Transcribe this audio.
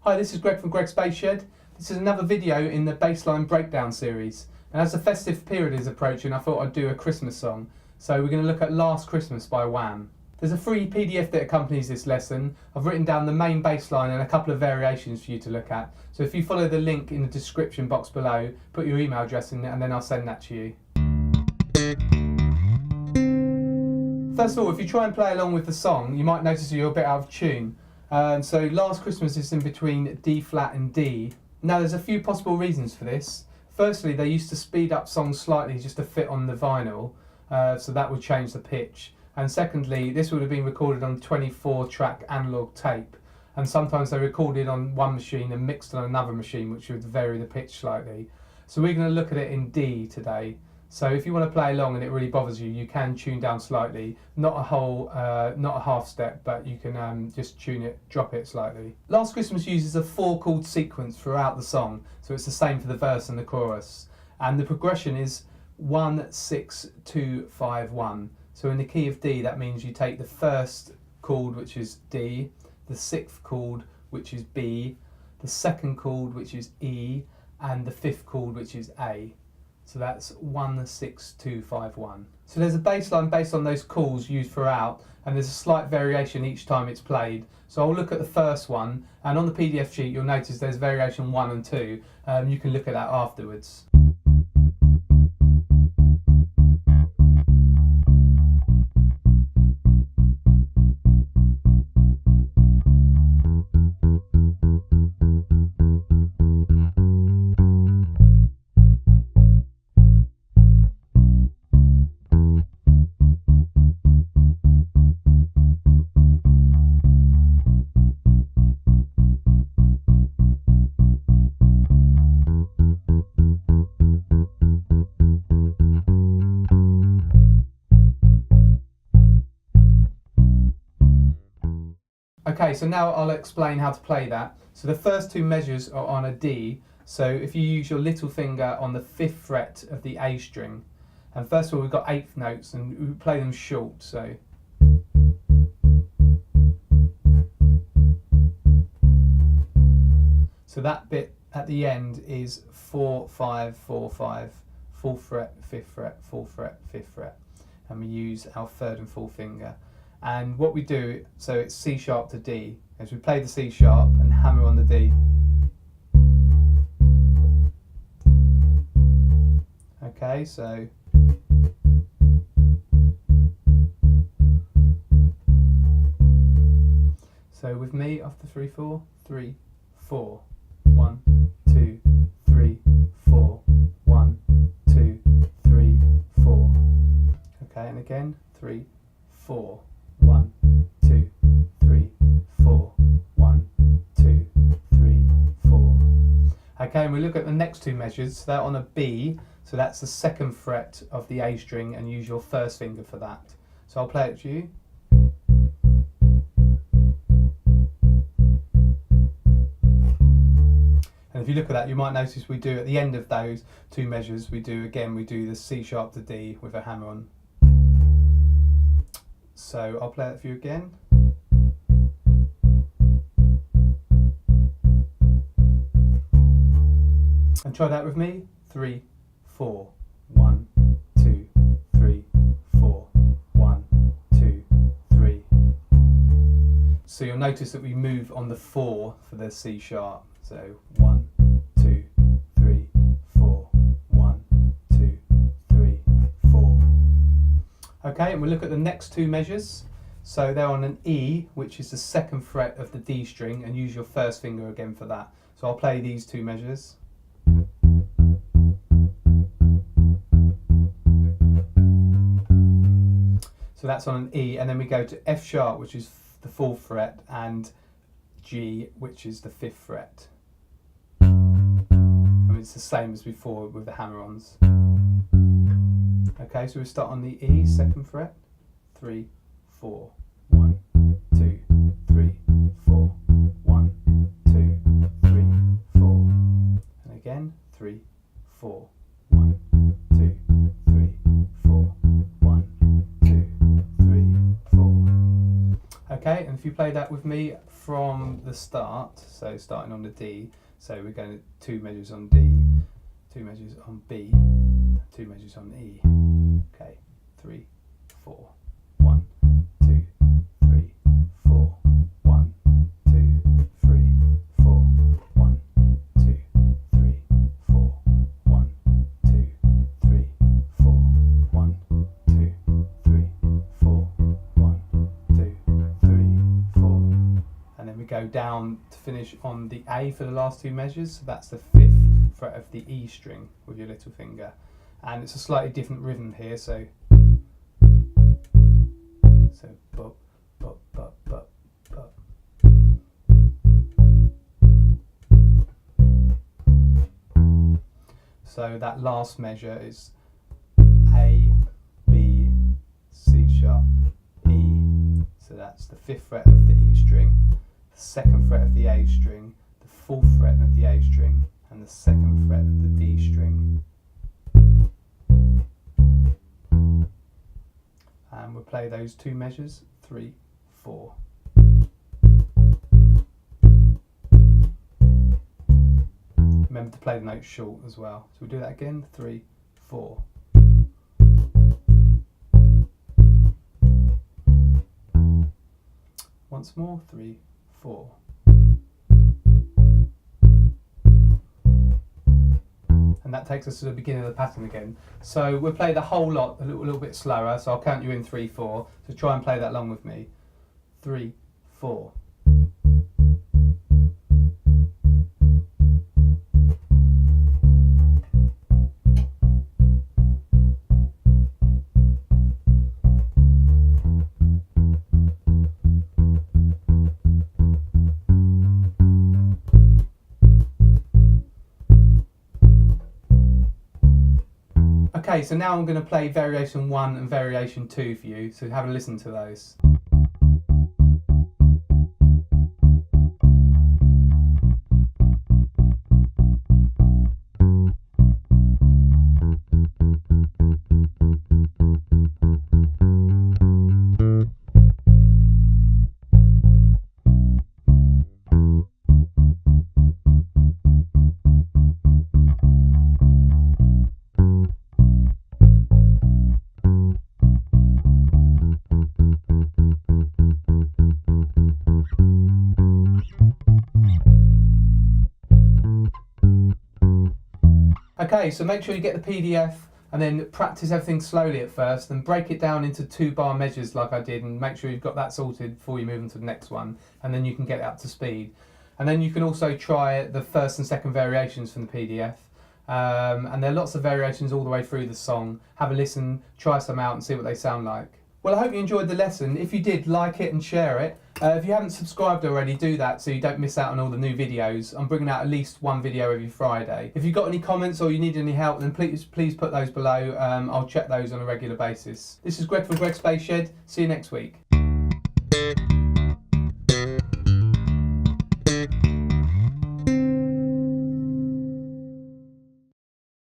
Hi, this is Greg from Greg's Bass Shed. This is another video in the bassline breakdown series. And as the festive period is approaching, I thought I'd do a Christmas song. So we're going to look at Last Christmas by Wham. There's a free PDF that accompanies this lesson. I've written down the main bassline and a couple of variations for you to look at. So if you follow the link in the description box below, put your email address in there and then I'll send that to you. First of all, if you try and play along with the song, you might notice you're a bit out of tune. So Last Christmas is in between D flat and D. Now there's a few possible reasons for this. Firstly, they used to speed up songs slightly just to fit on the vinyl, so that would change the pitch. And secondly, this would have been recorded on 24-track analog tape, and sometimes they recorded on one machine and mixed on another machine, which would vary the pitch slightly. So we're going to look at it in D today. So if you want to play along and it really bothers you, you can tune down slightly, not a half step, but you can just tune it, drop it slightly. Last Christmas uses a 4-chord sequence throughout the song, so it's the same for the verse and the chorus. And the progression is 1, 6, 2, 5, 1. So in the key of D, that means you take the first chord, which is D, the 6th chord, which is B, the 2nd chord, which is E, and the 5th chord, which is A. So that's 1, 6, 2, 5, 1. So there's a bass line based on those calls used throughout, and there's a slight variation each time it's played. So I'll look at the first one, and on the PDF sheet you'll notice there's variation 1 and 2. You can look at that afterwards. Okay, so now I'll explain how to play that. So the first two measures are on a D. So if you use your little finger on the 5th fret of the A string, and first of all we've got 8th notes and we play them short. So that bit at the end is 4, 5, 4, 5, 4th fret, 5th fret, 4th fret, 5th fret, and we use our 3rd and 4th finger. And what we do, so it's C sharp to D, is we play the C sharp and hammer on the D. Okay, so with me after 3, 4, 3, 4, 1, 2, 3, 4, 1, 2, 3, 4. Okay, and again 3, 4. 1, 2, 3, 4, 1, 2, 3, 4. Okay, and we look at the next two measures. So they're on a B, so that's the 2nd fret of the A string, and use your 1st finger for that. So I'll play it to you. And if you look at that, you might notice we do at the end of those two measures, we do the C sharp to D with a hammer on. So I'll play it for you again. And try that with me. 3, 4, 1, 2, 3, 4, 1, 2, 3. So you'll notice that we move on the 4 for the C sharp. So 1, 2, 3, 4, 1, 2, 3, 4. Okay, and we'll look at the next two measures. So they're on an E, which is the 2nd fret of the D string, and use your 1st finger again for that. So I'll play these two measures. So that's on an E, and then we go to F sharp, which is the 4th fret, and G, which is the 5th fret. I mean, it's the same as before with the hammer-ons. Okay, so we start on the E, 2nd fret, 3, 4, 1, 2, 3, 4, 1, 2, 3, 4, and again 3, 4, 1, 2, 3, 4, 1, 2, 3, 4. Okay, and if you play that with me from the start, so starting on the D, so we're going to 2 measures on D, 2 measures on B, 2 measures on E. Okay, 3, 4, 1, 2, 3, 4, 1, 2, 3, 4, 1, 2, 3, 4, 1, 2, 3, 4, 1, 2, 3, 4, 1, 2, 3, 4. And then we go down to finish on the A for the last 2 measures, so that's the 5th fret of the E string with your little finger. And it's a slightly different rhythm here, so bop, bop, bop, bop, bop. So that last measure is A, B, C sharp, E. So that's the 5th fret of the E string, the 2nd fret of the A string, the 4th fret of the A string, and the 2nd fret of the D string. And we'll play those 2 measures, 3, 4. Remember to play the notes short as well. So we'll do that again, 3, 4. Once more, 3, 4. And that takes us to the beginning of the pattern again. So we'll play the whole lot a little bit slower, so I'll count you in 3, 4. So try and play that along with me. 3, 4. Okay, so now I'm going to play variation 1 and variation 2 for you, so have a listen to those. Okay, so make sure you get the PDF and then practice everything slowly at first and break it down into 2-bar measures like I did, and make sure you've got that sorted before you move on to the next one, and then you can get it up to speed. And then you can also try the 1st and 2nd variations from the PDF. And there are lots of variations all the way through the song. Have a listen, try some out and see what they sound like. Well, I hope you enjoyed the lesson. If you did, like it and share it. If you haven't subscribed already, do that so you don't miss out on all the new videos. I'm bringing out at least 1 video every Friday. If you've got any comments or you need any help, then please put those below. I'll check those on a regular basis. This is Greg from Greg's Bass Shed. See you next week.